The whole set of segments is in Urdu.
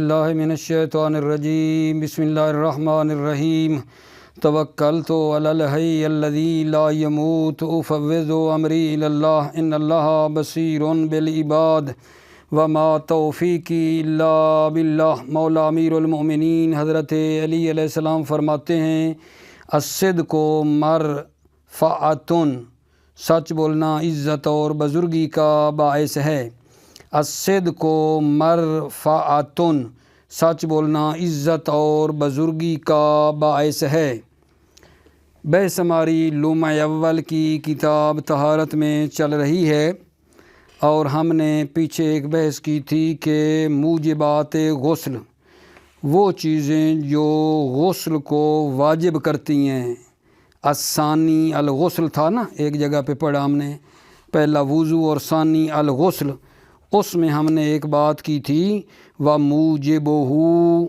باللہ من الشیطان الرجیم بسم اللہ الرحمن الرحیم توکلت علی الحی الذی لا یموت افوض امری الی اللہ ان اللہ بصیر بالعباد وما توفیقی الا باللہ۔ مولا امیر المؤمنین حضرت علی علیہ السلام فرماتے ہیں الصدق مرفعۃ، سچ بولنا عزت اور بزرگی کا باعث ہے۔ الصدق مرفعۃ، سچ بولنا عزت اور بزرگی کا باعث ہے۔ بحث ہماری لومہ اول کی کتاب طہارت میں چل رہی ہے اور ہم نے پیچھے ایک بحث کی تھی کہ موجبات غسل، وہ چیزیں جو غسل کو واجب کرتی ہیں۔ الثانی الغسل تھا نا، ایک جگہ پہ پڑھا ہم نے، پہلا وضو اور ثانی الغسل۔ اس میں ہم نے ایک بات کی تھی وَمُوجِبُهُ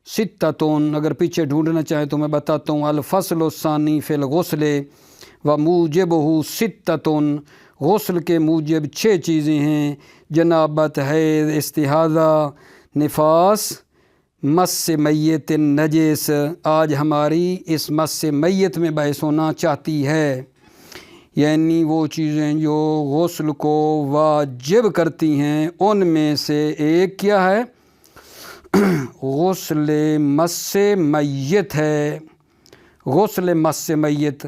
سِتَّةٌ، اگر پیچھے ڈھونڈنا چاہیں تو میں بتاتا ہوں۔ الفصل الثانی فی الغسل وَمُوجِبُهُ سِتَّةٌ، غسل کے موجب 6 چیزیں ہیں: جنابت، حیض، استحاضہ، نفاس، مس میت نجس۔ آج ہماری اس مس میت میں بحث ہونا چاہتی ہے، یعنی وہ چیزیں جو غسل کو واجب کرتی ہیں ان میں سے ایک کیا ہے؟ غسل مس میت ہے۔ غسل مس میت،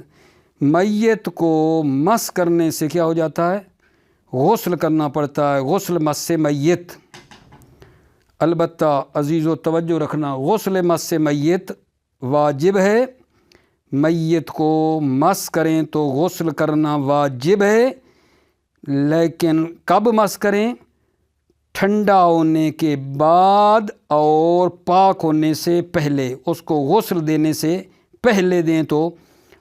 میت کو مس کرنے سے کیا ہو جاتا ہے؟ غسل کرنا پڑتا ہے، غسل مس میت۔ البتہ عزیز و توجہ رکھنا، غسل مس میت واجب ہے، میت کو مس کریں تو غسل کرنا واجب ہے، لیکن کب مس کریں؟ ٹھنڈا ہونے کے بعد اور پاک ہونے سے پہلے، اس کو غسل دینے سے پہلے دیں تو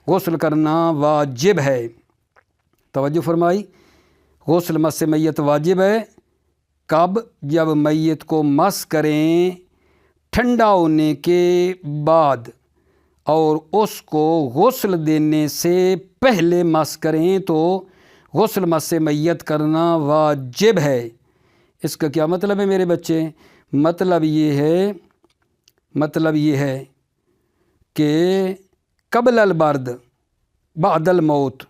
غسل کرنا واجب ہے۔ توجہ فرمائی، غسل مس میت واجب ہے کب؟ جب میت کو مس کریں ٹھنڈا ہونے کے بعد، اور اس کو غسل دینے سے پہلے مس کریں تو غسل مس میت کرنا واجب ہے۔ اس کا کیا مطلب ہے میرے بچے؟ مطلب یہ ہے کہ قبل البرد بعد الموت،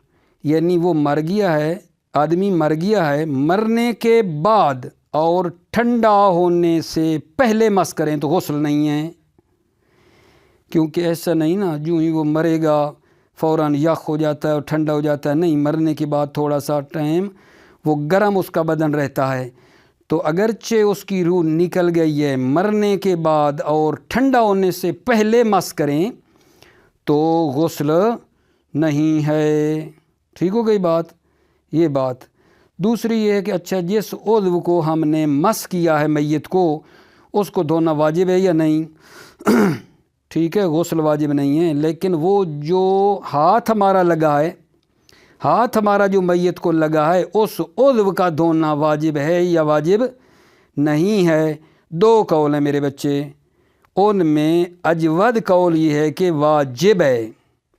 یعنی وہ مر گیا ہے، آدمی مر گیا ہے، مرنے کے بعد اور ٹھنڈا ہونے سے پہلے مس کریں تو غسل نہیں ہے۔ کیونکہ ایسا نہیں نا جو ہی وہ مرے گا فوراً یخ ہو جاتا ہے اور ٹھنڈا ہو جاتا ہے، نہیں، مرنے کے بعد تھوڑا سا ٹائم وہ گرم اس کا بدن رہتا ہے، تو اگرچہ اس کی روح نکل گئی ہے، مرنے کے بعد اور ٹھنڈا ہونے سے پہلے مس کریں تو غسل نہیں ہے۔ ٹھیک ہو گئی بات؟ یہ بات دوسری یہ ہے کہ اچھا جس عضو کو ہم نے مس کیا ہے میت کو، اس کو دھونا واجب ہے یا نہیں؟ ٹھیک ہے، غسل واجب نہیں ہے، لیکن وہ جو ہاتھ ہمارا لگا ہے، ہاتھ ہمارا جو میت کو لگا ہے، اس عضو کا دھونا واجب ہے یا واجب نہیں ہے؟ 2 قول ہیں میرے بچے، ان میں اجود قول یہ ہے کہ واجب ہے۔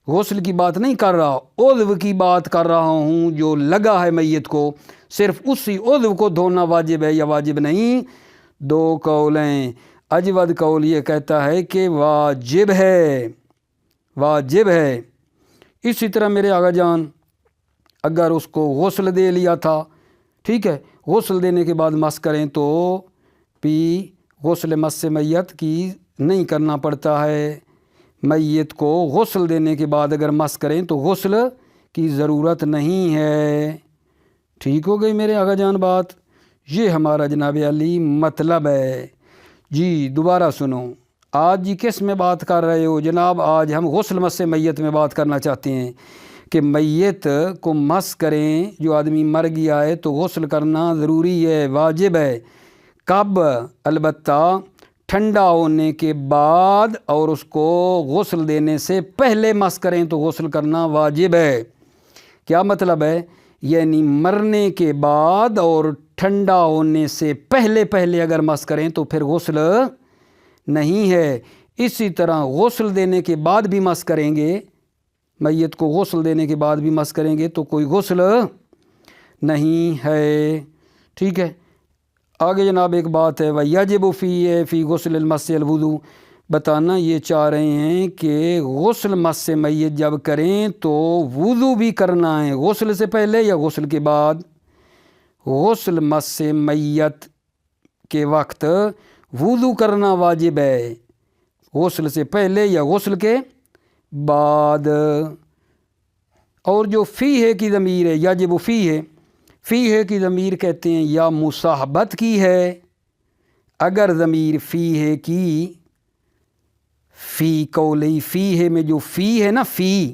غسل کی بات نہیں کر رہا، عضو کی بات کر رہا ہوں جو لگا ہے میت کو، صرف اسی عضو کو دھونا واجب ہے یا واجب نہیں؟ 2 قول ہیں۔ اجود قول یہ کہتا ہے کہ واجب ہے، واجب ہے۔ اسی طرح میرے آقا جان اگر اس کو غسل دے لیا تھا، ٹھیک ہے، غسل دینے کے بعد مس کریں تو غسل مس میت کی نہیں کرنا پڑتا ہے۔ میت کو غسل دینے کے بعد اگر مس کریں تو غسل کی ضرورت نہیں ہے۔ ٹھیک ہو گئی میرے آقا جان بات؟ یہ ہمارا جناب علی مطلب ہے۔ جی دوبارہ سنو، آج جی کس میں بات کر رہے ہو جناب؟ آج ہم غسل مس میت میں بات کرنا چاہتے ہیں کہ میت کو مس کریں، جو آدمی مر گیا ہے تو غسل کرنا ضروری ہے، واجب ہے۔ کب؟ البتہ ٹھنڈا ہونے کے بعد اور اس کو غسل دینے سے پہلے مس کریں تو غسل کرنا واجب ہے۔ کیا مطلب ہے؟ یعنی مرنے کے بعد اور ٹھنڈا ہونے سے پہلے اگر مس کریں تو پھر غسل نہیں ہے۔ اسی طرح غسل دینے کے بعد بھی مس کریں گے، میت کو غسل دینے کے بعد بھی مس کریں گے تو کوئی غسل نہیں ہے۔ ٹھیک ہے، آگے جناب ایک بات ہے وَيَجِبُ فِي غسل المس الوضو، بتانا یہ چاہ رہے ہیں کہ غسل مس میت جب کریں تو وضو بھی کرنا ہے، غسل سے پہلے یا غسل کے بعد؟ غسل مس میت کے وقت وضو کرنا واجب ہے، غسل سے پہلے یا غسل کے بعد۔ اور جو فیہ کی ضمیر ہے یجب فیہ کی ضمیر کہتے ہیں یا مصاحبت کی ہے۔ اگر ضمیر فیہ کی فی قولی فیہ میں جو فی ہے نا فی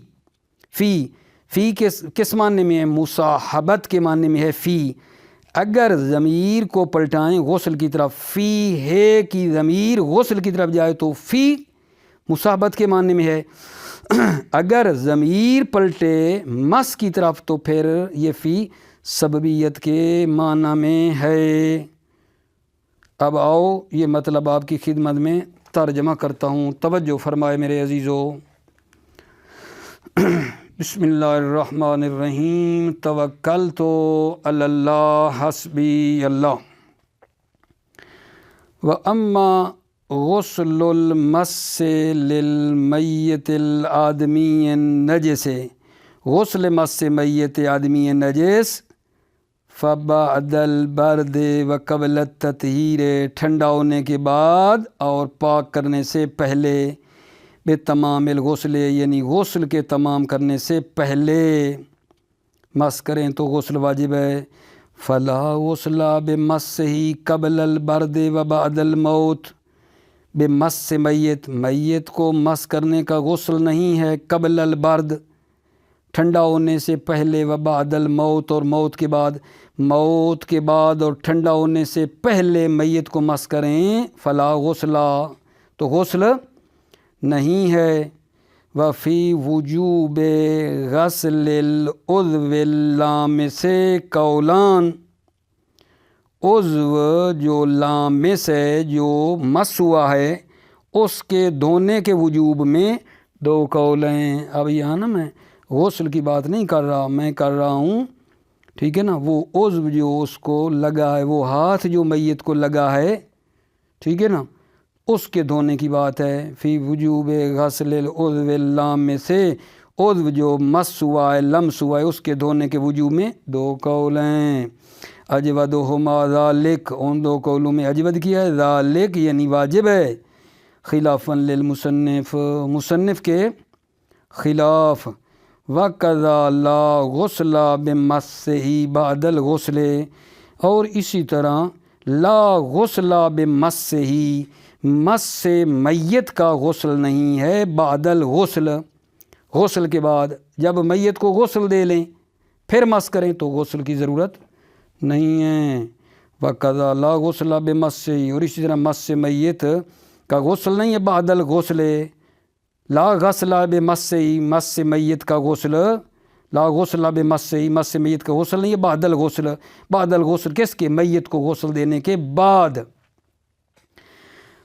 کس معنی میں ہے؟ مصاحبت کے معنی میں ہے فی۔ اگر ضمیر کو پلٹائیں غسل کی طرف، فی ہے کی ضمیر غسل کی طرف جائے تو فی مصاحبت کے معنی میں ہے۔ اگر ضمیر پلٹے مس کی طرف تو پھر یہ فی سببیت کے معنی میں ہے۔ اب آؤ یہ مطلب آپ کی خدمت میں ترجمہ کرتا ہوں، توجہ فرمائے میرے عزیزو۔ بسم اللہ الرحمن الرحیم، توکلت علی اللہ حسبی اللہ۔ وَأَمَّا غسل المس للمیت الآدمی النجس، غسل مس میت آدمی نجس فبعد البرد وقبل التطہیر، ٹھنڈا ہونے کے بعد اور پاک کرنے سے پہلے، بے تمام الغسل یعنی غسل کے تمام کرنے سے پہلے مس کریں تو غسل واجب ہے۔ فلا غسل بمسہ قبل البرد وبعد الموت، بمس میت کو مس کرنے کا غسل نہیں ہے قبل البرد ٹھنڈا ہونے سے پہلے، وبعد الموت اور موت کے بعد اور ٹھنڈا ہونے سے پہلے میت کو مس کریں، فلا غسل تو غسل نہیں ہے۔ وفی وجوب غسل العضو اللامس قولان، عضو جو لامس ہے جو مس ہوا ہے اس کے دھونے کے وجوب میں دو قول ہیں۔ اب یہاں نا میں غسل کی بات نہیں کر رہا، میں کر رہا ہوں ٹھیک ہے نا، وہ عضو جو اس کو لگا ہے، وہ ہاتھ جو میت کو لگا ہے ٹھیک ہے نا، اس کے دھونے کی بات ہے۔ فی وجوب غسل العضو اللامس، عضو جو مس ہوا ہے لمس ہوا ہے اس کے دھونے کے وجوب میں دو قول ہیں۔ اجودہما ذالک، ان دو قولوں میں اجود کیا ہے ذالک یعنی واجب ہے، خلافا للمصنف، مصنف کے خلاف۔ وَقَذَا لَا غُسْلَ بِمَسِّهِ بَعْدَ الْغُسْلِ، اور اسی طرح لا غسل بمسِّهِ، مس سے میت کا غسل نہیں ہے بعد الغسل، غسل کے بعد جب میت کو غسل دے لیں پھر مس کریں تو غسل کی ضرورت نہیں ہے۔ وَقَذَا لَا غُسْلَ بِمَسِّهِ، اور اسی طرح مس سے میت کا غسل نہیں ہے بعد الغسل، لا غسل بمسِّهِ، مس سے میت کا غسل، لا غسل بمسِّهِ، مس سے میت کا غسل نہیں ہے بعد الغسل، بعد الغسل کس کے؟ میت کو غسل دینے کے بعد۔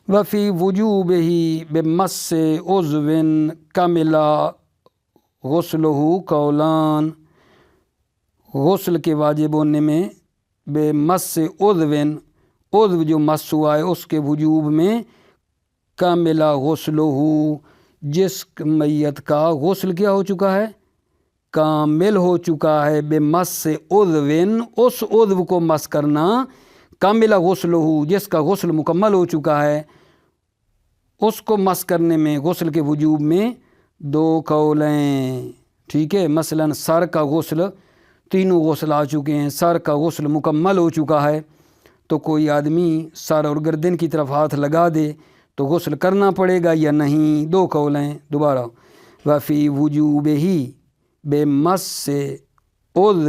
وفی وجوبہ بمس عضو کمل غسلہ قولان، غسل کے واجب ہونے میں بمس عضو جو مس ہوا ہے اس کے وجوب میں کامل غسلہ، جس میت کا غسل کیا ہو چکا ہے؟ کامل ہو چکا ہے، بمس عضو، اس عضو کو مس کرنا، کامل غسلہ جس کا غسل مکمل ہو چکا ہے اس کو مس کرنے میں غسل کے وجوب میں دو قول ہیں ٹھیک ہے۔ مثلا سر کا غسل، تینوں غسل آ چکے ہیں، سر کا غسل مکمل ہو چکا ہے تو کوئی آدمی سر اور گردن کی طرف ہاتھ لگا دے تو غسل کرنا پڑے گا یا نہیں، دو قول ہیں۔ دوبارہ وفی وجوبہ بمس عضو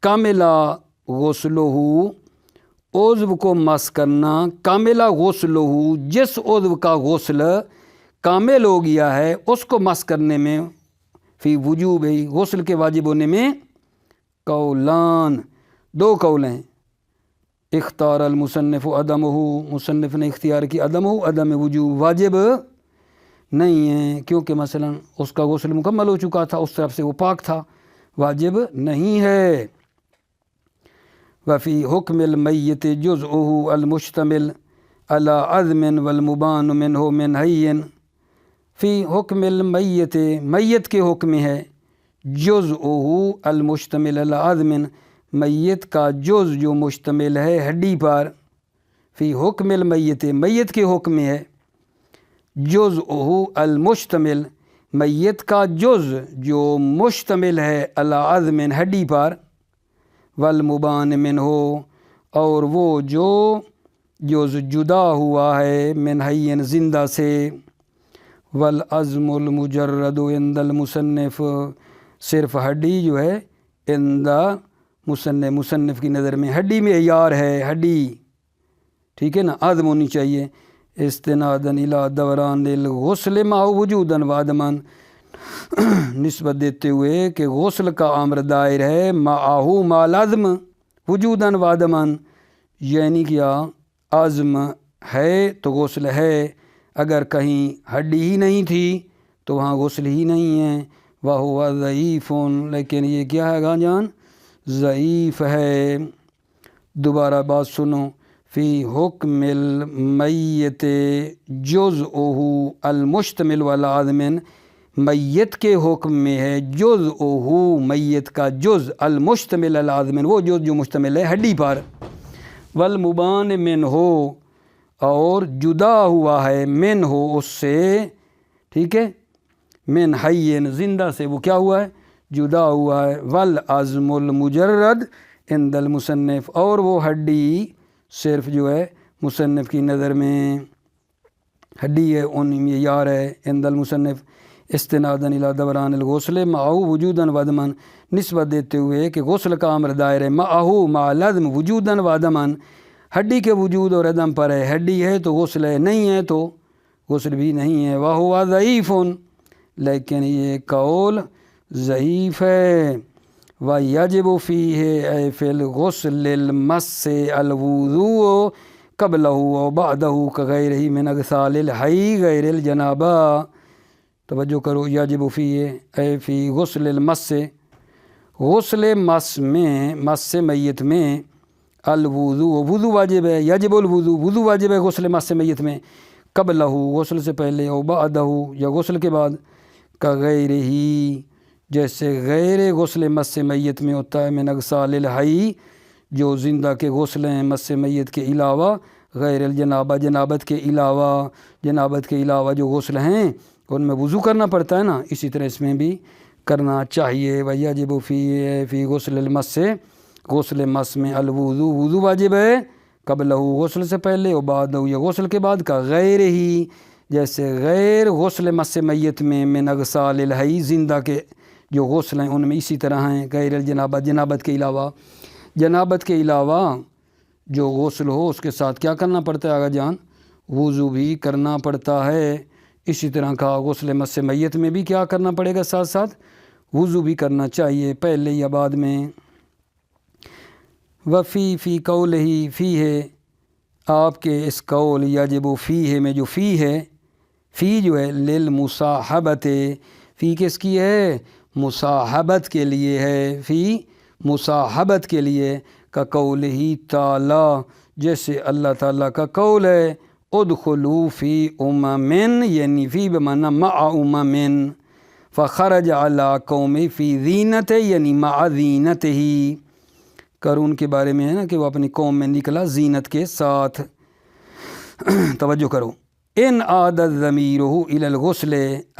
کامل غسلہ، عضو کو مس کرنا، کامل غسلہ جس عضو کا غسل کامل ہو گیا ہے اس کو مس کرنے میں، فی وجوب غسل کے واجب ہونے میں قولان، دو قول ہیں۔ اختار المصنف عدمہ، مصنف نے اختیار کی عدمہ، عدم وجوب، واجب نہیں ہے کیونکہ مثلا اس کا غسل مکمل ہو چکا تھا، اس طرف سے وہ پاک تھا، واجب نہیں ہے۔ وفی حکم المیت جزءہ المشتمل علی عظم والمبان منہ من حی، فی حکم المیت میت کے حکم ہے، جزءہ المشتمل علی عظم میت کا جز جو مشتمل ہے ہڈی پر، فی حکم المیت میت کے حکم ہے، جزءہ المشتمل میت کا جز جو مشتمل ہے علی عظم ہڈی پر، والمبان منہ اور وہ جو جز جدا ہوا ہے من حی زندہ سے، والعظم المجرد عند المصنف صرف ہڈی جو ہے عند مصنف کی نظر میں ہڈی میں معیار ہے، ہڈی ٹھیک ہے نا، عظم ہونی چاہیے، استنادا الی دوران الغسل مع وجودا وعدما، نسبت دیتے ہوئے کہ غسل کا امر دائر ہے معہ مع العظم وجودا وعدما، یعنی کیا عظم ہے تو غسل ہے، اگر کہیں ہڈی ہی نہیں تھی تو وہاں غسل ہی نہیں ہے، وہو ضعیف، لیکن یہ کیا ہے جان، ضعیف ہے۔ دوبارہ بات سنو، فی حکم المیت جزءہ المشتمل علی عظم میت کے حکم میں ہے جزءہ میت کا جز المشتمل علی عظم وہ جز جو مشتمل ہے ہڈی پر، والمبان منہ اور جدا ہوا ہے منہ اس سے، ٹھیک ہے، من حی زندہ سے وہ کیا ہوا ہے، جدا ہوا ہے، والعظم المجرد عند المصنف اور وہ ہڈی صرف جو ہے مصنف کی نظر میں ہڈی ہے، ان معیار ہے، عند المصنف استنادا الی دوران الغسل معہ وجودا وعدما، نسبت دیتے ہوئے کہ غسل کا امر دائر ہے معہ مع العظم وجودا وعدما، ہڈی کے وجود اور عدم پر ہے، ہڈی ہے تو غسل ہے، نہیں ہے تو غسل بھی نہیں ہے، وہو ضعیف، لیکن یہ قول ضعیف ہے، وَيَجِبُ فِيهِ أي فِي الْغُسْلِ الْمَسِّ الْوُضُوءُ قَبْلَهُ وَبَعْدَهُ كَغَيْرِهِ مِنْ أَغْسَالِ الْحَيِّ غَيْرِ الْجَنَابَةِ، توجہ کرو، یجب فیہ اے فی غسل المس، غسل مس میت میں، الوضوء وضو واجب ہے، یجب الوضوء وضو واجب ہے غسل مس میت میں، قبلہ غسل سے پہلے، او بعدہ یا غسل کے بعد، کغیرہ جیسے غیر غسل مس میت میں ہوتا ہے، من اغسال الحی جو زندہ کے غسل ہیں مس میت کے علاوہ، غیر الجنابہ جنابت کے علاوہ جو غسل ہیں ان میں وضو کرنا پڑتا ہے نا، اسی طرح اس میں بھی کرنا چاہیے، وَيَجِبُ فِي غسل المس، غسل مس میں الوضو وضو واجب ہے، قبلہ غسل سے پہلے، و بعدہ یا غسل کے بعد، کا غیر ہی جیسے غیر غسل مس میت میں، من اغسال الحی زندہ کے جو غسل ہیں ان میں اسی طرح ہیں، غیر الجنابہ جنابت کے علاوہ جو غسل ہو اس کے ساتھ کیا کرنا پڑتا ہے آگا جان، وضو بھی کرنا پڑتا ہے، اسی طرح کا غسل مس میت میں بھی کیا کرنا پڑے گا، ساتھ ساتھ وضو بھی کرنا چاہیے، پہلے یا بعد میں۔ فی قولہ فی ہے، آپ کے اس قول یجب فی ہے میں جو فی ہے، فی جو ہے للمصاحبت، فی کس کی ہے، مصاحبت کے لیے ہے، فی مصاحبت کے لیے، کا قول ہی تعالی جیسے اللہ تعالیٰ کا قول ہے، ادخلوا فی امم، یعنی فی بمعنی مع امم، فخرج علی قوم فی زینت یعنی مع زینت ہی، قارون کے بارے میں ہے نا کہ وہ اپنی قوم میں نکلا زینت کے ساتھ، توجہ کرو، ان عادت ضمیرہ الی الغسل،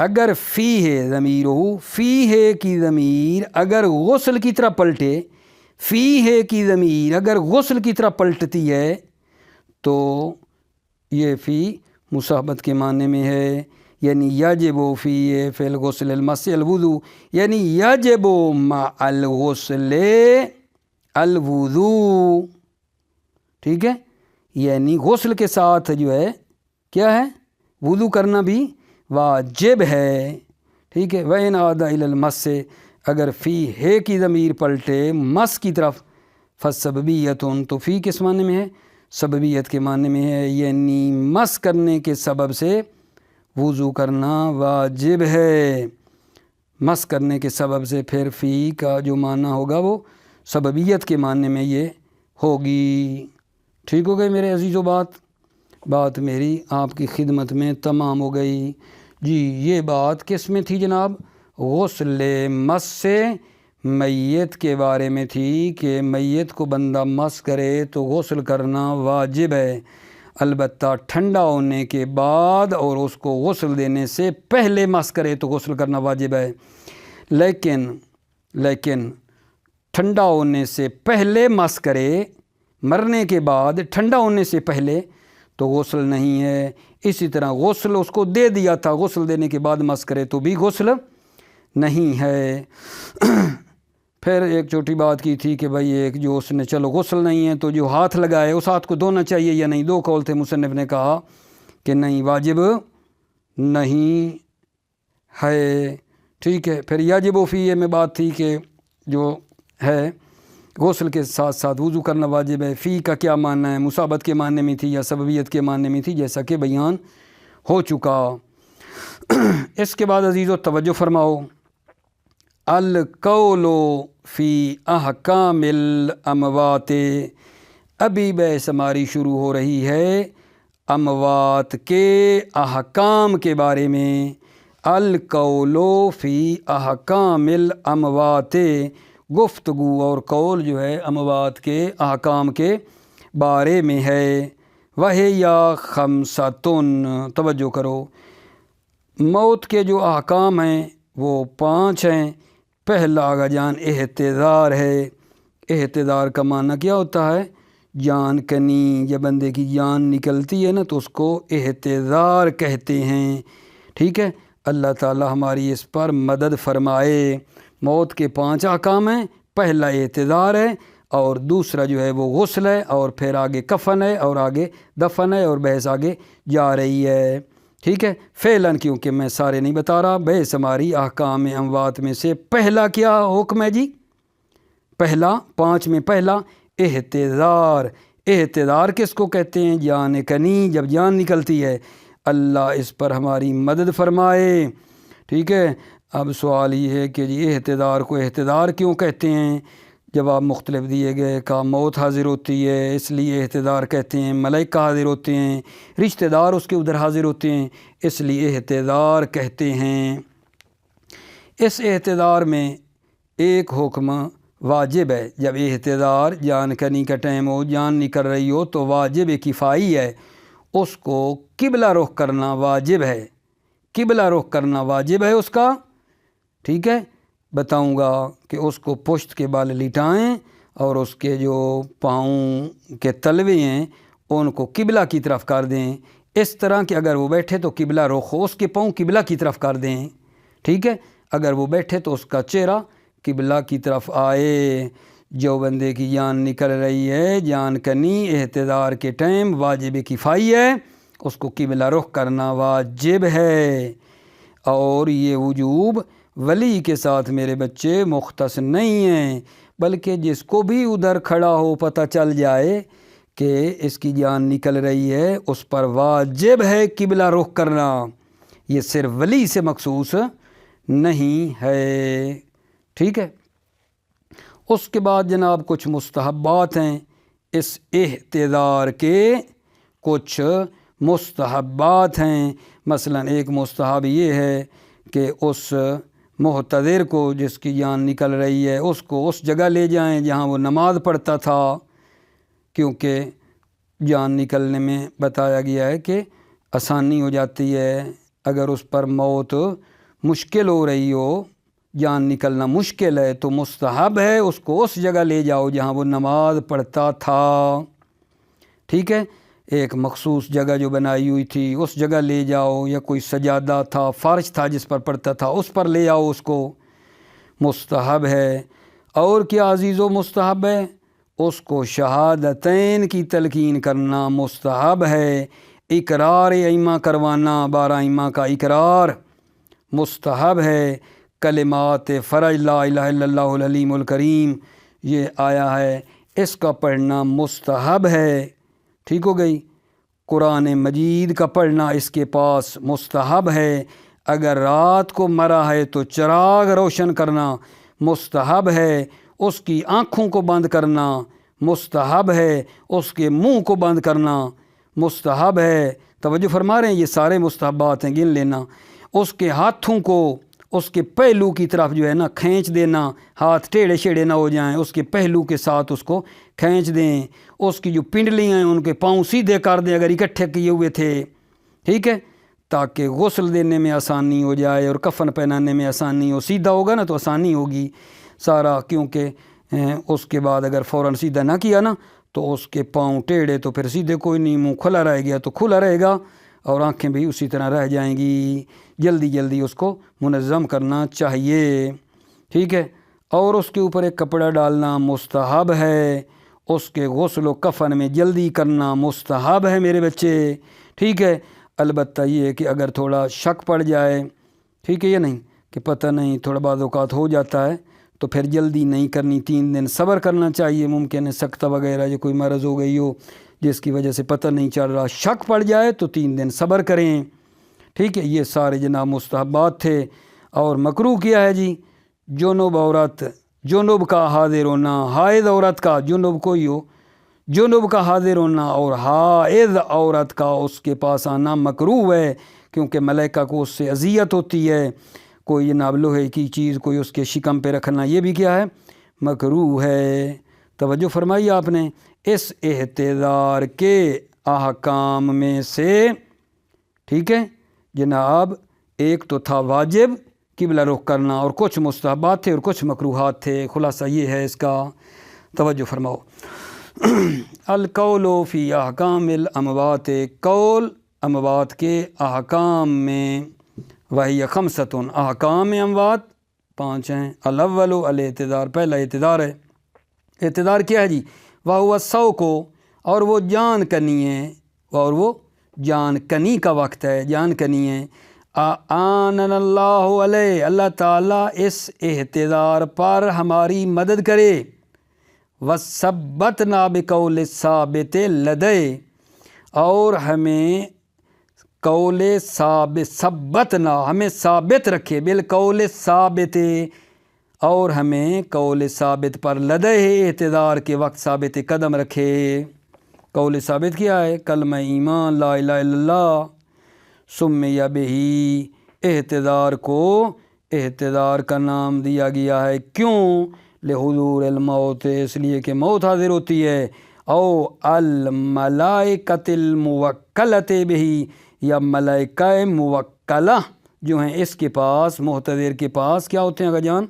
اگر فی ہے ضمیرہ، فی ہے کی ضمیر اگر غسل کی طرح پلٹے، فی ہے کی ضمیر اگر غسل کی طرح پلٹتی ہے تو یہ فی مصاحبت کے معنی میں ہے، یعنی یجب فی فی الغسل المس الوضو، یعنی یجب مع الغسل الوضو، ٹھیک ہے، یعنی غسل کے ساتھ جو ہے کیا ہے، وضو کرنا بھی واجب ہے، ٹھیک ہے، وَإِنْ عَادَ إِلَى الْمَسِّ، اگر فی ہے کی ضمیر پلٹے مس کی طرف، فَالسَّبَبِيَّةٌ، تو فی کس معنی میں ہے، سببیت کے معنی میں ہے، یعنی مس کرنے کے سبب سے وضو کرنا واجب ہے، مس کرنے کے سبب سے، پھر فی کا جو معنی ہوگا وہ سببیت کے معنی میں یہ ہوگی۔ ٹھیک ہو گئی میرے عزیزو، بات میری آپ کی خدمت میں تمام ہو گئی جی۔ یہ بات کس میں تھی جناب؟ غسل مس میت کے بارے میں تھی کہ میت کو بندہ مس کرے تو غسل کرنا واجب ہے، البتہ ٹھنڈا ہونے کے بعد اور اس کو غسل دینے سے پہلے مس کرے تو غسل کرنا واجب ہے، لیکن ٹھنڈا ہونے سے پہلے مس کرے، مرنے کے بعد ٹھنڈا ہونے سے پہلے تو غسل نہیں ہے۔ اسی طرح غسل اس کو دے دیا تھا، غسل دینے کے بعد مس کرے تو بھی غسل نہیں ہے۔ پھر ایک چھوٹی بات کی تھی کہ بھائی ایک جو اس نے چلو غسل نہیں ہے تو جو ہاتھ لگائے اس ہاتھ کو دھونا چاہیے یا نہیں، 2 قول تھے۔ مصنف نے کہا کہ نہیں، واجب نہیں ہے، ٹھیک ہے۔ پھر یجب فیہ میں بات تھی کہ جو ہے غسل کے ساتھ ساتھ وضو کرنا واجب ہے۔ فی کا کیا معنی ہے؟ مسابت کے معنی میں تھی یا سببیت کے معنی میں تھی، جیسا کہ بیان ہو چکا۔ اس کے بعد عزیزو توجہ فرماؤ، القول فی احکام الاموات، ابھی بحث ہماری شروع ہو رہی ہے اموات کے احکام کے بارے میں۔ القول فی احکام الاموات، گفتگو اور قول جو ہے اموات کے احکام کے بارے میں ہے۔ وہی خمسۃ، توجہ کرو، موت کے جو احکام ہیں وہ 5 ہیں۔ پہلا آگا جان احتضار ہے۔ احتضار کا معنی کیا ہوتا ہے؟ جان کنی، جب بندے کی جان نکلتی ہے نا تو اس کو احتضار کہتے ہیں، ٹھیک ہے۔ اللہ تعالی ہماری اس پر مدد فرمائے۔ موت کے 5 احکام ہیں، پہلا احتضار ہے اور دوسرا جو ہے وہ غسل ہے، اور پھر آگے کفن ہے اور آگے دفن ہے، اور بحث آگے جا رہی ہے، ٹھیک ہے۔ فعلاً کیونکہ میں سارے نہیں بتا رہا، بحث ہماری احکام اموات میں سے پہلا کیا حکم ہے جی؟ پہلا 5 میں پہلا احتضار۔ احتضار کس کو کہتے ہیں؟ جان کنی، جب جان نکلتی ہے۔ اللہ اس پر ہماری مدد فرمائے، ٹھیک ہے۔ اب سوال یہ ہے کہ جی احتضار کو احتضار کیوں کہتے ہیں؟ جواب مختلف دیے گئے، کہا موت حاضر ہوتی ہے اس لیے احتضار کہتے ہیں، ملائکہ حاضر ہوتے ہیں، رشتہ دار اس کے ادھر حاضر ہوتے ہیں، اس لیے احتضار کہتے ہیں۔ اس احتضار میں ایک حکم واجب ہے، جب احتضار جان کنی کا ٹائم ہو، جان نکل رہی ہو تو واجب کفائی ہے، اس کو قبلہ رخ کرنا واجب ہے، قبلہ رخ کرنا واجب ہے اس کا، ٹھیک ہے۔ بتاؤں گا کہ اس کو پشت کے بال لٹائیں اور اس کے جو پاؤں کے تلوے ہیں ان کو قبلہ کی طرف کر دیں، اس طرح کہ اگر وہ بیٹھے تو قبلہ رخ ہو، اس کے پاؤں قبلہ کی طرف کر دیں، ٹھیک ہے۔ اگر وہ بیٹھے تو اس کا چہرہ قبلہ کی طرف آئے۔ جو بندے کی جان نکل رہی ہے، جان کنی، احتضار کے ٹائم، واجب کفائی ہے، اس کو قبلہ رخ کرنا واجب ہے۔ اور یہ وجوب ولی کے ساتھ میرے بچے مختص نہیں ہیں، بلکہ جس کو بھی ادھر کھڑا ہو پتہ چل جائے کہ اس کی جان نکل رہی ہے، اس پر واجب ہے قبلہ رخ کرنا، یہ صرف ولی سے مخصوص نہیں ہے، ٹھیک ہے۔ اس کے بعد جناب کچھ مستحبات ہیں، اس احتضار کے کچھ مستحبات ہیں۔ مثلا ایک مستحب یہ ہے کہ اس محتضر کو، جس کی جان نکل رہی ہے، اس کو اس جگہ لے جائیں جہاں وہ نماز پڑھتا تھا، کیونکہ جان نکلنے میں بتایا گیا ہے کہ آسانی ہو جاتی ہے۔ اگر اس پر موت مشکل ہو رہی ہو، جان نکلنا مشکل ہے، تو مستحب ہے اس کو اس جگہ لے جاؤ جہاں وہ نماز پڑھتا تھا، ٹھیک ہے۔ ایک مخصوص جگہ جو بنائی ہوئی تھی اس جگہ لے جاؤ، یا کوئی سجادہ تھا، فرش تھا جس پر پڑھتا تھا، اس پر لے آؤ، اس کو مستحب ہے۔ اور کیا عزیزو مستحب ہے؟ اس کو شہادتین کی تلقین کرنا مستحب ہے، اقرار ائمہ کروانا، 12 ائمہ کا اقرار مستحب ہے۔ کلمات فرج لا الہ الا اللہ العلیم الکریم یہ آیا ہے، اس کا پڑھنا مستحب ہے، ٹھیک ہو گئی۔ قرآن مجید کا پڑھنا اس کے پاس مستحب ہے۔ اگر رات کو مرا ہے تو چراغ روشن کرنا مستحب ہے، اس کی آنکھوں کو بند کرنا مستحب ہے اس کے منہ کو بند کرنا، مستحب ہے، توجہ فرما رہے ہیں، یہ سارے مستحبات ہیں، گن لینا۔ اس کے ہاتھوں کو اس کے پہلو کی طرف جو ہے نا کھینچ دینا، ہاتھ ٹیڑھے شیڑھے نہ ہو جائیں، اس کے پہلو کے ساتھ اس کو کھینچ دیں۔ اس کی جو پنڈلیاں ہیں ان کے پاؤں سیدھے کر دیں اگر اکٹھے کیے ہوئے تھے، ٹھیک ہے، تاکہ غسل دینے میں آسانی ہو جائے اور کفن پہنانے میں آسانی ہو۔ سیدھا ہوگا نا تو آسانی ہوگی سارا، کیونکہ اس کے بعد اگر فوراً سیدھا نہ کیا نا تو اس کے پاؤں ٹیڑھے تو پھر سیدھے کوئی نہیں، منہ کھلا رہ گیا تو کھلا رہے گا اور آنکھیں بھی اسی طرح رہ جائیں گی۔ جلدی جلدی اس کو منظم کرنا چاہیے، ٹھیک ہے۔ اور اس کے اوپر ایک کپڑا ڈالنا مستحب ہے، اس کے غسل و کفن میں جلدی کرنا مستحب ہے میرے بچے، ٹھیک ہے۔ البتہ یہ ہے کہ اگر تھوڑا شک پڑ جائے، ٹھیک ہے، یہ نہیں کہ پتہ نہیں تھوڑا بعض اوقات ہو جاتا ہے تو پھر جلدی نہیں کرنی، 3 دن صبر کرنا چاہیے۔ ممکن ہے سکتہ وغیرہ یا کوئی مرض ہو گئی ہو جس کی وجہ سے پتہ نہیں چل رہا، شک پڑ جائے تو 3 دن صبر کریں، ٹھیک ہے۔ یہ سارے جناب مستحبات تھے۔ اور مکروہ کیا ہے جی؟ جنوب عورت، جنوب کا حاضر ہونا، حائض عورت کا، جنوب کوئی ہو، جنوب کا حاضر ہونا اور حائض عورت کا اس کے پاس آنا مکروہ ہے، کیونکہ ملائکہ کو اس سے اذیت ہوتی ہے۔ کوئی جناب لوہے کی چیز کوئی اس کے شکم پہ رکھنا، یہ بھی کیا ہے؟ مکروہ ہے۔ توجہ فرمائی آپ نے۔ اس احتضار کے احکام میں سے، ٹھیک ہے جناب، ایک تو تھا واجب قبلہ رخ کرنا، اور کچھ مستحبات تھے اور کچھ مکروہات تھے۔ خلاصہ یہ ہے اس کا، توجہ فرماؤ۔ القول فی احکام الاموات، قول اموات کے احکام میں، وہی خمسۃ، احکام اموات 5 ہیں۔ الاول الاعتذار، پہلا اعتذار ہے۔ اعتذار کیا ہے جی؟ وہو الصوق، اور وہ جان کنی ہے، اور وہ جان کنی کا وقت ہے، جان کنی ہے۔ آنن اللہ علیہ، اللہ تعالیٰ اس احتضار پر ہماری مدد کرے۔ وثبتنا بقول ثابت لدے، اور ہمیں قول ثبتنا، ہمیں ثابت رکھے، بالقول ثابت، اور ہمیں قول ثابت پر لدے احتضار کے وقت ثابت قدم رکھے۔ قول ثابت کیا ہے؟ کلمہ ایمان لا الہ الا اللہ، سمی بہی، احتضار کو احتضار کا نام دیا گیا ہے، کیوں؟ لحضور الموت، اس لیے کہ موت حاضر ہوتی ہے۔ او الملائکۃ الموکلۃ بہی، یا ملائکہ موکلہ جو ہیں اس کے پاس، محتضر کے پاس کیا ہوتے ہیں آقا جان؟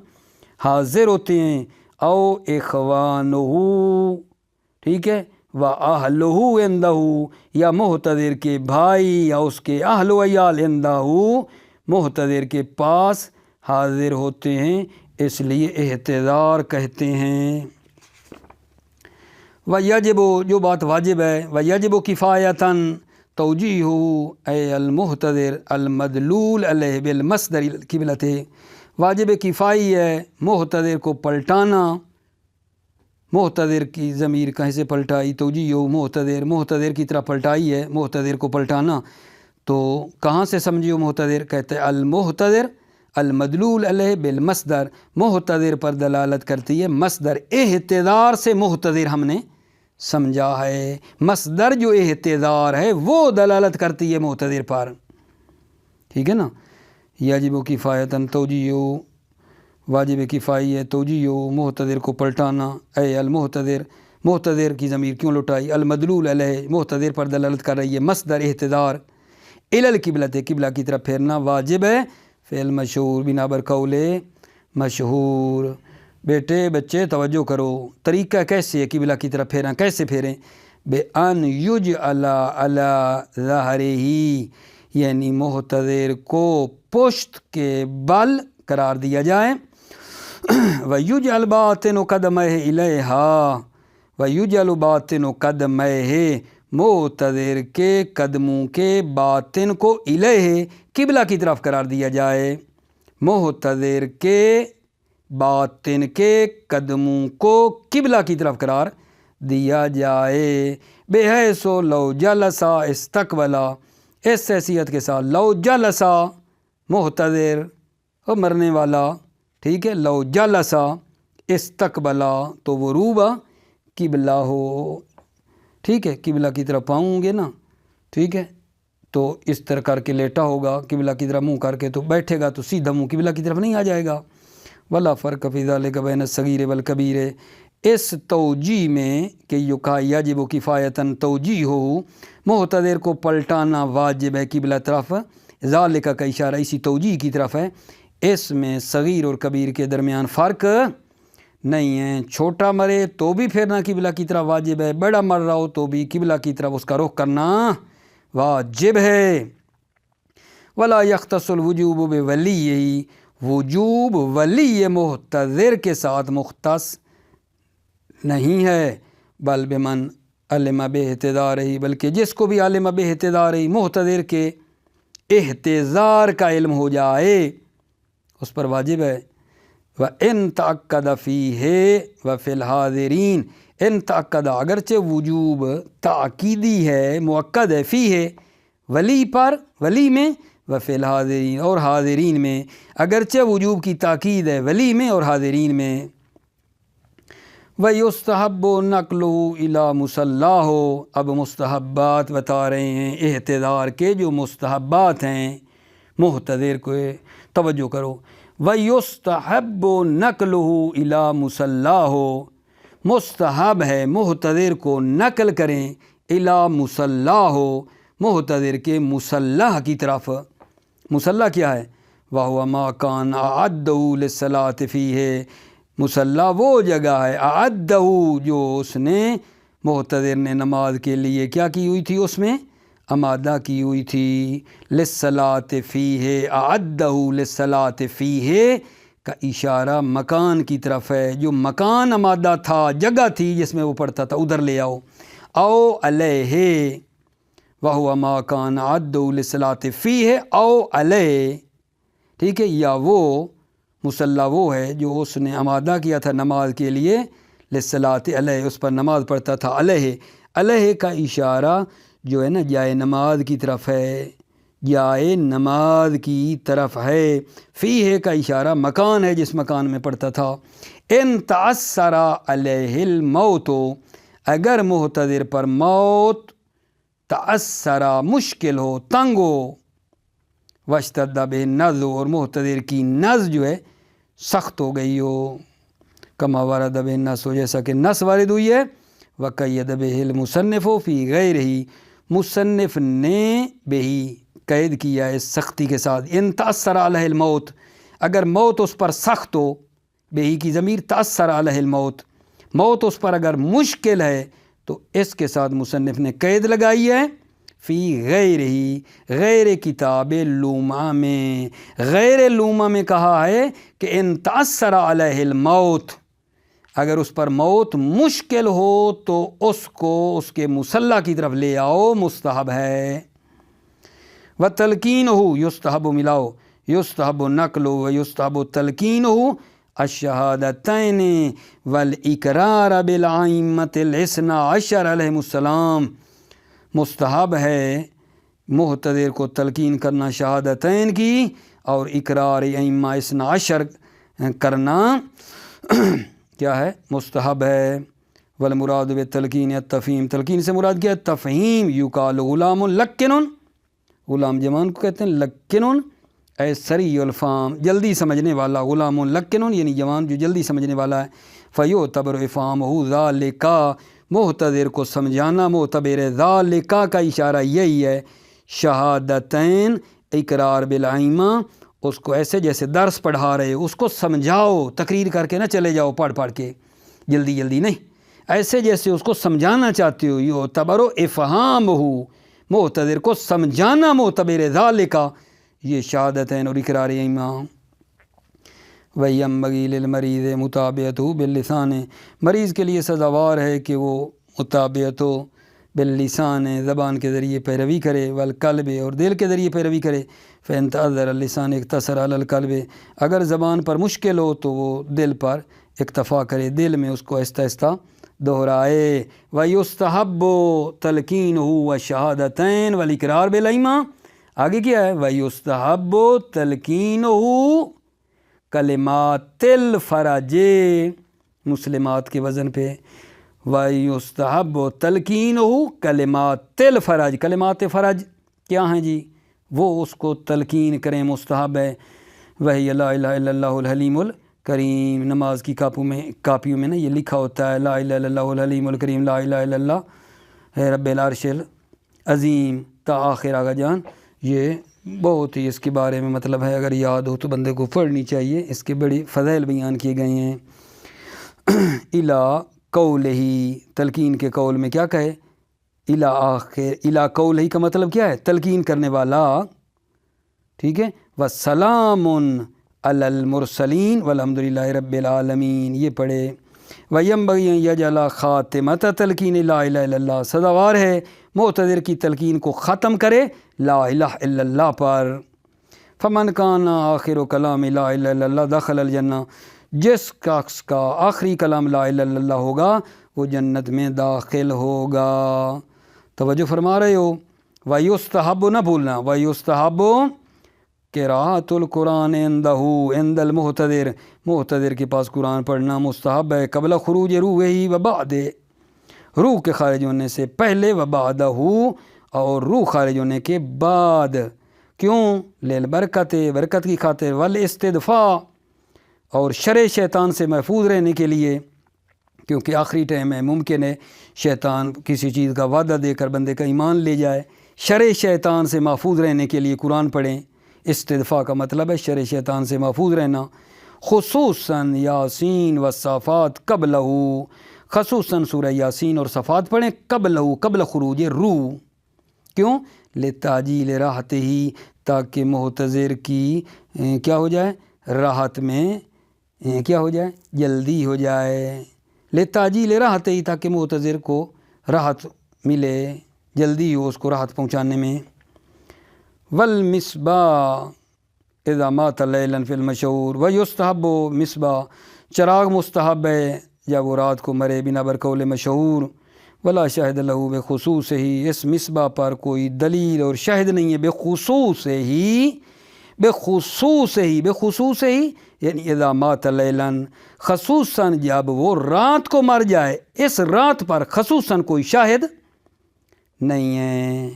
حاضر ہوتے ہیں۔ او اخوانہ، ٹھیک ہے، وَأَهْلُهُ عِنْدَهُ، یا محتضر کے بھائی یا اس کے اہل و عیال عِنْدَهُ، محتضر کے پاس حاضر ہوتے ہیں، اس لیے احتضار کہتے ہیں۔ وَيَجِبُ، جو بات واجب ہے، وَيَجِبُ كِفَایَةً توجیہ اے المحتضر المدلول علیہ بالمصدر القبلۃ، واجب کفائی ہے محتضر کو پلٹانا۔ محتضر کی ضمیر کہیں سے پلٹائی؟ توجیہ محتضر، محتضر کی طرف پلٹائی ہے، محتضر کو پلٹانا تو کہاں سے سمجھیو محتضر؟ کہتے ہیں المحتضر المدلول علیہ بالمصدر، محتضر پر دلالت کرتی ہے مصدر، احتضار سے محتضر ہم نے سمجھا ہے، مصدر جو احتضار ہے وہ دلالت کرتی ہے محتضر پر، ٹھیک ہے نا۔ یجب کفایتاً توجیہ، واجب کفائی ہے توجیہ، محتضر کو پلٹانا، اے المحتضر، محتضر کی ضمیر کیوں لٹائی؟ المدلول علیہ، محتضر پر دلالت کر رہی ہے مصدر احتضار، الی القبلۃ، قبلہ کی طرف پھیرنا واجب ہے، فعل مشہور بنا بر قول مشہور۔ بیٹے بچے توجہ کرو، طریقہ کیسے ہے قبلہ کی طرف پھیرنا؟ کیسے پھیریں؟ بِأَنْ يُجْعَلَ عَلَى ظَهْرِهِ، یعنی محتضر کو پشت کے بل قرار دیا جائے، وَيُجْعَلْ بَاطِنُ قَدَمَيْهِ إِلَيْهَا، وَيُجْعَلُ بَاطِنُ قَدَمَيْهِ، محتضر کے قدموں کے باطن کو الیہ، قبلہ کی طرف قرار دیا جائے، محتضر کے باطن کے قدموں کو قبلہ کی طرف قرار دیا جائے، بحیث لو جلسا استقبلا، اس حیثیت کے ساتھ لو جلسا، محتضر اور مرنے والا، ٹھیک ہے، لو جلسا استقبلا تو وہ روبہ قبلہ ہو، ٹھیک ہے، قبلہ کی طرف پاؤں ہوں گے نا، ٹھیک ہے، تو اس طرح کر کے لیٹا ہوگا، قبلہ کی طرف منہ کر کے تو بیٹھے گا تو سیدھا منہ قبلہ کی طرف نہیں آ جائے گا۔ ولا فرق فی ذالک بین الصغیر والکبیر، اس توجیہ میں کہ یہ کہا یجب کفایتاً توجیہ ہو، معتدر کو پلٹانا واجب ہے قبلہ طرف، ذالک کا اشارہ اسی توجیہ کی طرف ہے، اس میں صغیر اور کبیر کے درمیان فرق نہیں ہے، چھوٹا مرے تو بھی پھرنا قبلہ کی طرف واجب ہے، بڑا مر رہا ہو تو بھی قبلہ کی طرف اس کا رخ کرنا واجب ہے۔ ولا یختص الوجوب بولی، وجوب ولی محتضر کے ساتھ مختص نہیں ہے، بل بمن علم باحتضارہ، بلکہ جس کو بھی علم باحتضارہ، محتضر کے احتضار کا علم ہو جائے اس پر واجب ہے۔ وَإِن تَأَكَّدَ فِيهِ وَفِي الْحَاضِرِينَ، ان تأکد اگرچہ وجوب تاکیدی ہے، مؤکد ہے، فی ہے ولی پر، ولی میں، وفی الحاضرین اور حاضرین میں، اگرچہ وجوب کی تاکید ہے ولی میں اور حاضرین میں۔ وَيُسْتَحَبُّ نَقْلُهُ إِلَى مُصَلَّاهُ، اب مستحبات بتا رہے ہیں احتضار کے، جو مستحبات ہیں محتضر کو، توجہ کرو، وَيُسْتَحَبُّ نَقْلُهُ إِلَى مُصَلَّاهُ، مستحب ہے محتضر کو نقل کریں الی مصلاہ، محتضر کے مصلح کی طرف۔ مصلح کیا ہے؟ وَهُوَ مَا كَانَ أَعَدَّهُ لِلصَّلَاةِ فِيهِ، مصلح وہ جگہ ہے اعدہ جو اس نے محتضر نے نماز کے لیے کیا کی ہوئی تھی، اس میں آمادہ کی ہوئی تھی، للصلاۃ فیہ، اعدہ للصلاۃ فیہ کا اشارہ مکان کی طرف ہے، جو مکان آمادہ تھا، جگہ تھی جس میں وہ پڑھتا تھا، ادھر لے آؤ۔ او علیہ، وَهُوَ مَا كَانَ أَعَدَّهُ لِلصَّلَاةِ فِيهِ او علیہ، ٹھیک ہے، یا وہ مصلی وہ ہے جو اس نے آمادہ کیا تھا نماز کے لیے، للصلاۃ علیہ، اس پر نماز پڑھتا تھا، علیہ، علیہ کا اشارہ جو ہے نا جائے نماز کی طرف ہے، جائے نماز کی طرف ہے، فیہ کا اشارہ مکان ہے جس مکان میں پڑھتا تھا۔ ان تعثر علیہ الموت، اگر محتضر پر موت تعثر مشکل ہو، تنگ ہو، واشتد بہ النظر، اور محتضر کی نظر جو ہے سخت ہو گئی ہو، کما ورد بہ النص، جیسا کہ نص وارد ہوئی ہے، وقید بہ المصنف فی غیرہ، مصنف نے بہی قید کیا ہے سختی کے ساتھ، ان تعثر علیہ الموت، اگر موت اس پر سخت ہو، بہی کی ضمیر تعثر علیہ الموت، موت اس پر اگر مشکل ہے تو اس کے ساتھ مصنف نے قید لگائی ہے، فی غیرہ، غیر کتاب لومہ میں، غیر لومہ میں کہا ہے کہ ان تعثر علیہ الموت، اگر اس پر موت مشکل ہو تو اس کو اس کے مصلی کی طرف لے آؤ، مستحب ہے۔ وَتَلْقِينُهُ، یستحب ملاؤ، یستحب نقل و یستحب تلقینُهُ الشہادتین والاقرار بالائمۃ الاثنی عشر علیہم السلام، مستحب ہے محتضر کو تلقین کرنا شہادتین کی اور اقرار ائمہ اثنی عشر کرنا کیا ہے، مستحب ہے۔ والمراد بالتلقین التفہیم، تلقین سے مراد کیا ہے؟ تفہیم، یقال غلام لکن، غلام جوان کو کہتے ہیں، لکن اے سری الفام، جلدی سمجھنے والا، غلام لکن یعنی جوان جو جلدی سمجھنے والا ہے، فیعتبر افہامہ ذالک، محتضر کو سمجھانا معتبر ذالک کا اشارہ یہی ہے، شہادتین، اقرار بالائمہ، اس کو ایسے جیسے درس پڑھا رہے اس کو سمجھاؤ، تقریر کر کے نہ چلے جاؤ پڑھ پڑھ کے، جلدی جلدی نہیں، ایسے جیسے اس کو سمجھانا چاہتے ہو، یعتبر افہامہ، محتضر کو سمجھانا معتبر ذالک، یہ شہادتین اور اقرار ائمہ۔ وَيَنبَغِي لِلْمَرِيضِ مُتَابَعَتُهُ بِاللِّسَانِ، مریض کے لیے سزاوار ہے کہ وہ متابعت باللسان، زبان کے ذریعے پیروی کرے، والقلب، اور دل کے ذریعے پیروی کرے، فَإِن تَعَذَّرَ اللسان اقتصر علی القلب، اگر زبان پر مشکل ہو تو وہ دل پر اکتفا کرے، دل میں اس کو آہستہ آہستہ دہرائے۔ وَيُسْتَحَبُّ تَلْقِينُهُ وَالشَّهَادَتَيْنِ وَالْإِقْرَارُ بِالْأَئِمَّةِ، آگے کیا ہے؟ وَيُسْتَحَبُّ تَلْقِينُهُ کلمات الفرج، مسلمات کے وزن پہ، وَيُسْتَحَبُّ تَلْقِينُهُ کلمات الفرج، کلمات فرج کیا ہیں جی؟ وہ اس کو تلقین کریں، مستحب ہے۔ وہی لا الہ الا اللہ الحلیم الکریم، نماز کی کاپیوں میں نا یہ لکھا ہوتا ہے لا الہ الا اللہ الحلیم الکریم، لا الہ الا اللہ رب العرش العظیم تا آخر آگا جان۔ یہ بہت ہی اس کے بارے میں مطلب ہے، اگر یاد ہو تو بندے کو پڑھنی چاہیے، اس کے بڑی فضائل بیان کیے گئے ہیں۔ الا قولہی، تلقین کے قول میں کیا کہے؟ الا آخر، الا قولہی کا مطلب کیا ہے؟ تلقین کرنے والا، ٹھیک ہے۔ وسلام علی المرسلین والحمد للہ رب العالمین، یہ پڑھے۔ وینبغی ان یجعل خاتمۃ تلقین لا الہ الا اللہ، سزاوار ہے معتذر کی تلقین کو ختم کرے لا الہ الا اللہ پر۔ فمن کان آخر کلام لا الہ الا اللہ دخل الجنہ، جس شخص کا آخری کلام لا الہ الا اللہ ہوگا وہ جنت میں داخل ہوگا۔ توجہ فرما رہے ہو؟ وَيُسْتَحَبُّ، نہ بھولنا، وَيُسْتَحَبُّ قراءۃ القرآن عند المعتذر، معتذر کے پاس قرآن پڑھنا مستحب ہے، قبل خروج روحہ و بعد، روح کے خارج ہونے سے پہلے، و بعدہ، اور روح خارج ہونے کے بعد۔ کیوں؟ للبرکت، برکت کی خاطر، والاستدفاء، اور شر شیطان سے محفوظ رہنے کے لیے، کیونکہ آخری ٹائم ہے، ممکن ہے شیطان کسی چیز کا وعدہ دے کر بندے کا ایمان لے جائے۔ شر شیطان سے محفوظ رہنے کے لیے قرآن پڑھیں۔ استدفاء کا مطلب ہے شر شیطان سے محفوظ رہنا۔ خصوصاً یاسین و صافات قبلہ، خصوصاً سورہ یاسین اور صفات پڑھیں قبلہ، قبل خروج روح۔ کیوں؟ لتعجیل راحت ہی، تاکہ معتذر کی کیا ہو جائے؟ راحت میں کیا ہو جائے؟ جلدی ہو جائے۔ لتعجیل راحت ہی، تاکہ معتذر کو راحت ملے، جلدی ہو اس کو راحت پہنچانے میں۔ والمصباح اذا مات لیلا فی المشہور، ویستحب، مصباح چراغ مستحب ہے جب وہ رات کو مرے، بنا بر قول مشہور۔ ولا شاہد لہ بخصوص ہی، اس مصباح پر کوئی دلیل اور شاہد نہیں ہے بخصوص ہی، بخصوص ہی، بخصوص ہی یعنی اذا مات لیلا، خصوصاً جب وہ رات کو مر جائے، اس رات پر خصوصاً کوئی شاہد نہیں ہے۔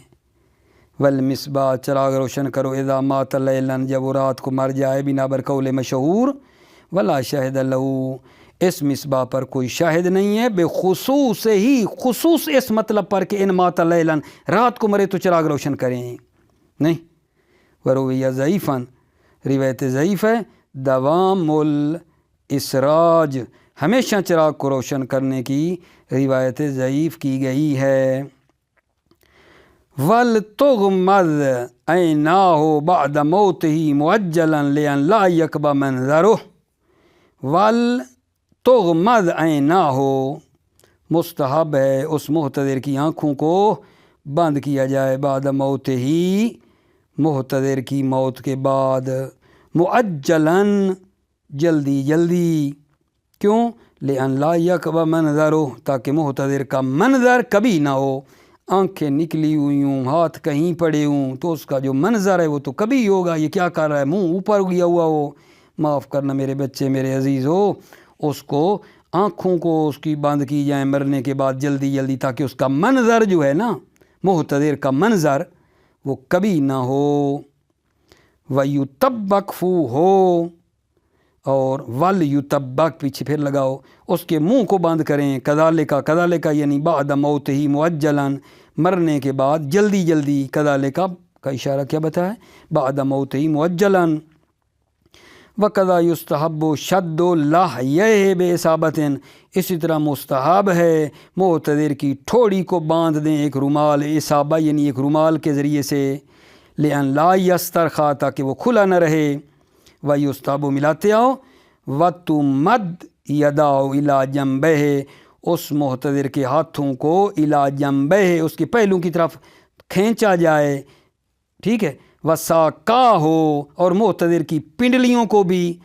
والمصباح چراغ روشن کرو، اذا مات لیلا جب وہ رات کو مر جائے، بنا بر قول مشہور۔ ولا شاہد لہ، اس مصباح پر کوئی شاہد نہیں ہے بخصوص ہی، خصوص اس مطلب پر کہ ان مات لیلا، رات کو مرے تو چراغ روشن کریں، نہیں۔ ورویہ ضعیفاً، روایت ضعیف ہے، دوام الاسراج، ہمیشہ چراغ کو روشن کرنے کی روایت ضعیف کی گئی ہے۔ وَلْتُغْمَضْ عَيْنَاهُ بَعْدَ مَوْتِهِ مُعَجَّلًا لِأَنْ لَا يَكْبَ مَنْظَرُهُ، وَلْتُغْمَضْ عَيْنَاهُ، مستحب ہے اس معتذر کی آنکھوں کو بند کیا جائے، بعد موتہ، معتذر کی موت کے بعد، معجلاً جلدی جلدی، کیوں؟ لِأَنْ لَا يَكْبَ مَنْظَرُهُ، تاکہ معتذر کا منظر کبھی نہ ہو، آنکھیں نکلی ہوئی ہوں، ہاتھ کہیں پڑے ہوں، تو اس کا جو منظر ہے وہ تو کبھی ہوگا، یہ کیا کر رہا ہے، منہ اوپر گیا ہوا ہو۔ معاف کرنا میرے بچے، میرے عزیز ہو، اس کو آنکھوں کو اس کی بند کی جائیں مرنے کے بعد جلدی جلدی، تاکہ اس کا منظر جو ہے نا، معتذر کا منظر، وہ کبھی نہ ہو۔ وَيُطَبَّقْ فُوهُ، اور وَلْيُطَبَّقْ پیچھے پھر لگاؤ، اس کے منہ کو بند کریں، کذالک یعنی بعد موتہ معجلاً، مرنے کے بعد جلدی جلدی، کذالک کا اشارہ کیا بتایا ہے؟ بعد موتہ معجلاً۔ وَقَذَا يُسْتَحَبُّ شَدُّ لَحْيَیہِ بِإِصَابَةٍ، اسی طرح مستحب ہے معتذر کی ٹھوڑی کو باندھ دیں ایک رومال، اصابہ یعنی ایک رومال کے ذریعے سے، لِأَنْ لَا يَسْتَرْخَىٰ، تاکہ وہ کھلا نہ رہے۔ وَيُسْتَحَبُّ، ملاتے آؤ، وَتُمَدْ يَدَاهُ إِلَىٰ جَنبَیہِ، اس معتذر کے ہاتھوں کو إِلَىٰ جَنبَیہِ، اس کے پہلوں کی طرف کھینچا جائے، ٹھیک ہے۔ وَسَاقَاهُ، اور معتذر کی پنڈلیوں کو بھی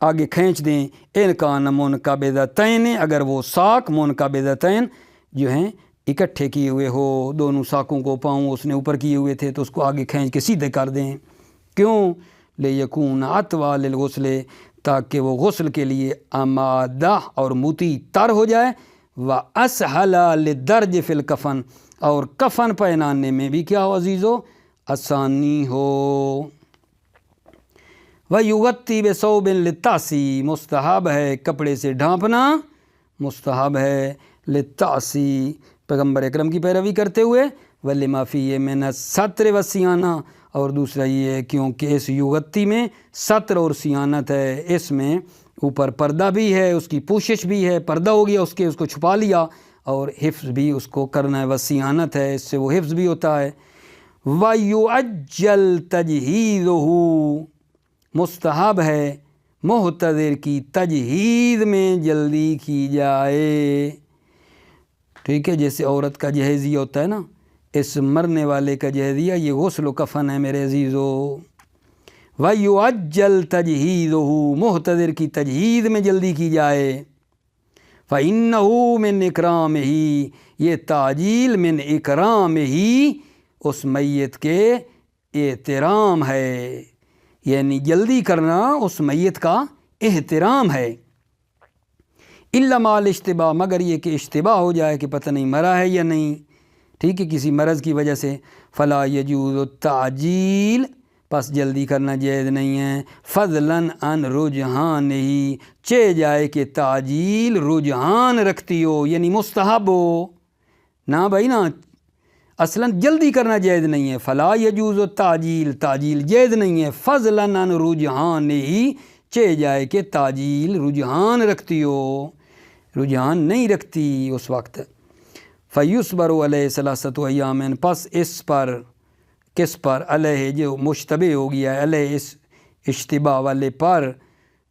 آگے کھینچ دیں، اِن کان منقبضتین، اگر وہ ساق منقبضتین جو ہیں اکٹھے کیے ہوئے ہو، دونوں ساقوں کو پاؤں اس نے اوپر کیے ہوئے تھے تو اس کو آگے کھینچ کے سیدھے کر دیں۔ کیوں؟ لیکون اطویٰ للغسل، تاکہ وہ غسل کے لیے آمادہ اور مطیع تر ہو جائے، وَأَسْهَلَ لِلدَّرْجِ فِي الْكَفَنِ، اور کفن پہنانے میں بھی کیا ہو عزیزو، آسانی ہو۔ وَيُغَطِّي بِثَوْبٍ لِلتَّعْصِي، مستحب ہے کپڑے سے ڈھانپنا، مستحب ہے للتعصی، پیغمبر اکرم کی پیروی کرتے ہوئے، وَلِمَا فِيهِ مِنَ السَّتْرِ وَالصِّيَانَةِ، اور دوسرا یہ ہے کیونکہ اس یغتی میں ستر اور سیانت ہے، اس میں اوپر پردہ بھی ہے، اس کی پوشش بھی ہے، پردہ ہو گیا اس کے، اس کو چھپا لیا، اور حفظ بھی اس کو کرنا ہے، وسیانت ہے، اس سے وہ حفظ بھی ہوتا ہے۔ وَيُعَجَّلْ تَجْهِيزُهُ، مستحب ہے محتضر کی تجہیز میں جلدی کی جائے، ٹھیک ہے، جیسے عورت کا جہیزیہ ہوتا ہے نا، اس مرنے والے کا جہیزیہ یہ غسل و کفن ہے میرے عزیزو۔ وَيُعَجَّلْ تَجْهِيزُهُ، محتضر کی تجہیز میں جلدی کی جائے۔ فَإِنَّهُ مِنْ إِكْرَامِهِ، یہ تعجیل من اکرامہ، اس میت کے احترام ہے، یعنی جلدی کرنا اس میت کا احترام ہے۔ الا مع الاشتباہ، مگر یہ کہ اشتباہ ہو جائے کہ پتہ نہیں مرا ہے یا نہیں، ٹھیک ہے، کسی مرض کی وجہ سے، فلا یجوز التعجیل، پس جلدی کرنا جائز نہیں ہے، فضلاً عن رجحانہ، چہ جائے کہ تعجیل رجحان رکھتی ہو، یعنی مستحب ہو، نہ بھائی نا، اصلاً جلدی کرنا جائز نہیں ہے، فلا یجوز التعجیل، تعجیل جائز نہیں ہے، فضلاً عن رجحانہ، چہ جائے کہ تعجیل رجحان رکھتی ہو، رجحان نہیں رکھتی اس وقت۔ فیصبر علیہ ثلاثۃ ایام، پس اس پر، کس پر، علیہ جو مشتبہ ہو گیا ہے، علیہ اس اشتباہ والے پر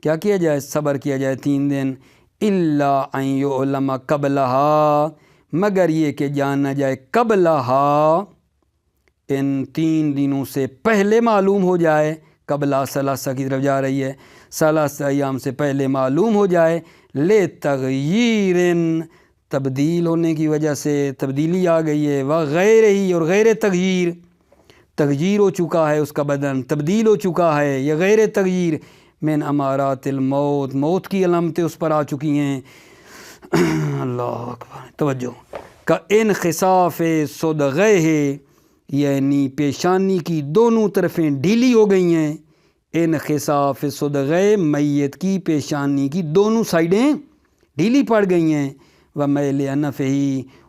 کیا کیا جائے، صبر کیا جائے 3 دن۔ الا ان یعلم قبلہا، مگر یہ کہ جانا جائے قبلہا، ان 3 دنوں سے پہلے معلوم ہو جائے، قبلہ ثلاثہ کی طرف جا رہی ہے، ثلاثہ ایام سے پہلے معلوم ہو جائے، لے تغییر، تبدیل ہونے کی وجہ سے تبدیلی آ گئی ہے، وغیر ہی، اور غیر تغییر، تغییر ہو چکا ہے اس کا بدن، تبدیل ہو چکا ہے، یا غیر تغییر، من امارات الموت، موت کی علامتیں اس پر آ چکی ہیں۔ اللہ اکبر، توجہ، کا انخساف صدغہ ہے، یعنی پیشانی کی دونوں طرفیں ڈھیلی ہو گئی ہیں، انخساف صدغہ، میت کی پیشانی کی دونوں سائیڈیں ڈھیلی پڑ گئی ہیں، ومیل انفہ،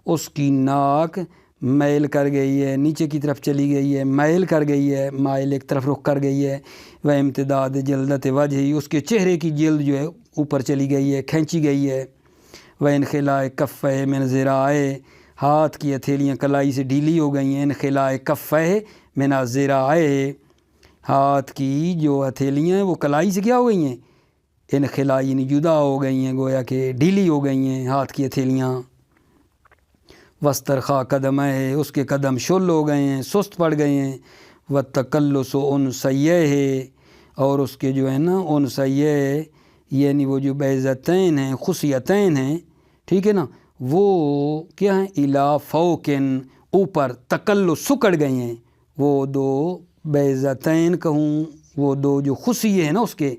اس کی ناک میل کر گئی ہے، نیچے کی طرف چلی گئی ہے، میل کر گئی ہے، مائل ایک طرف رخ کر گئی ہے، وہ امتداد جلدت وجہ، اس کے چہرے کی جلد جو ہے اوپر چلی گئی ہے، کھینچی گئی ہے، وہ انخلاء کفہ من ذراع، ہاتھ کی ہتھیلیاں کلائی سے ڈھیلی ہو گئی ہیں، انخلاء کفہ من ذراع، ہاتھ کی جو ہتھیلیاں ہیں وہ کلائی سے کیا ہو گئی ہیں، انخلاء، یعنی جدا ہو گئی ہیں، گویا کہ ڈھیلی ہو گئی ہیں ہاتھ کی ہتھیلیاں۔ وسترخا قدمہ، اس کے قدم شل ہو گئے ہیں، سست پڑ گئے ہیں، وتقلص انثیہ، اور اس کے جو ہے نا انثیہ، یعنی وہ جو بیضتین ہیں، خصیتین ہیں، ٹھیک ہے نا، وہ کیا ہیں، الی فوقن، اوپر، تقلص، سکڑ گئے ہیں، وہ 2 بیضتین کہوں، وہ 2 جو خصیے ہیں نا اس کے،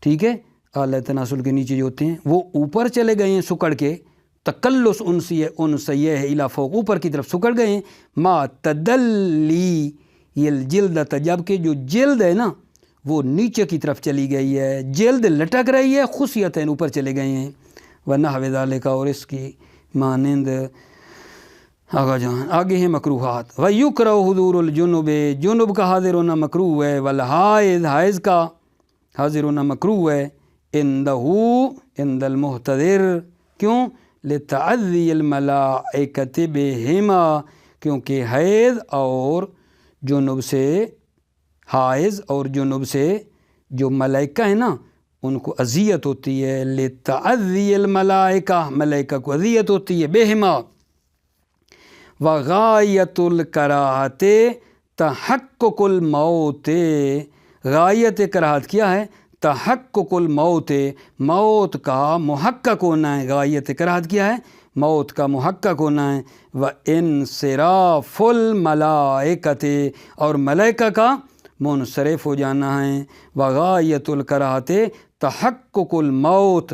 ٹھیک ہے، اعلی تناسل کے نیچے جو ہوتے ہیں وہ اوپر چلے گئے ہیں سکڑ کے، تقلص انثیہ الی فوق، اوپر کی طرف سکڑ گئے ہیں، ما تدلی الجلدۃ، جبکہ جو جلد ہے نا وہ نیچے کی طرف چلی گئی ہے، جلد لٹک رہی ہے، خصیتین اوپر چلے گئے ہیں، ونحو ذالک، اور اس کی مانند آگا جان، آگے ہیں مکروہات۔ ویکرہ حضور الجنب، جنب کا حاضر ہونا مکروہ ہے، والحائض، حائض کا حاضر ہونا مکروہ ہے، عند المحتضر، کیوں، لتعذی الملائکۃ بہما، کیونکہ حیض اور جنب سے، حائض اور جنب سے جو ملائکہ ہیں نا ان کو اذیت ہوتی ہے، لتعذی الملائکہ، ملائکہ کو اذیت ہوتی ہے، بہما، وغایت الکراہت تحقق الموت، غایت کراہت کیا ہے، تحقق الموت، موت کا محقق ہونا ہے، غایت کراہت کیا ہے، موت کا محقق ہونا ہے، وانصراف الملائکۃ، اور ملائکہ کا منصرف ہو جانا ہے، وغایت الکراہت تحقق الموت،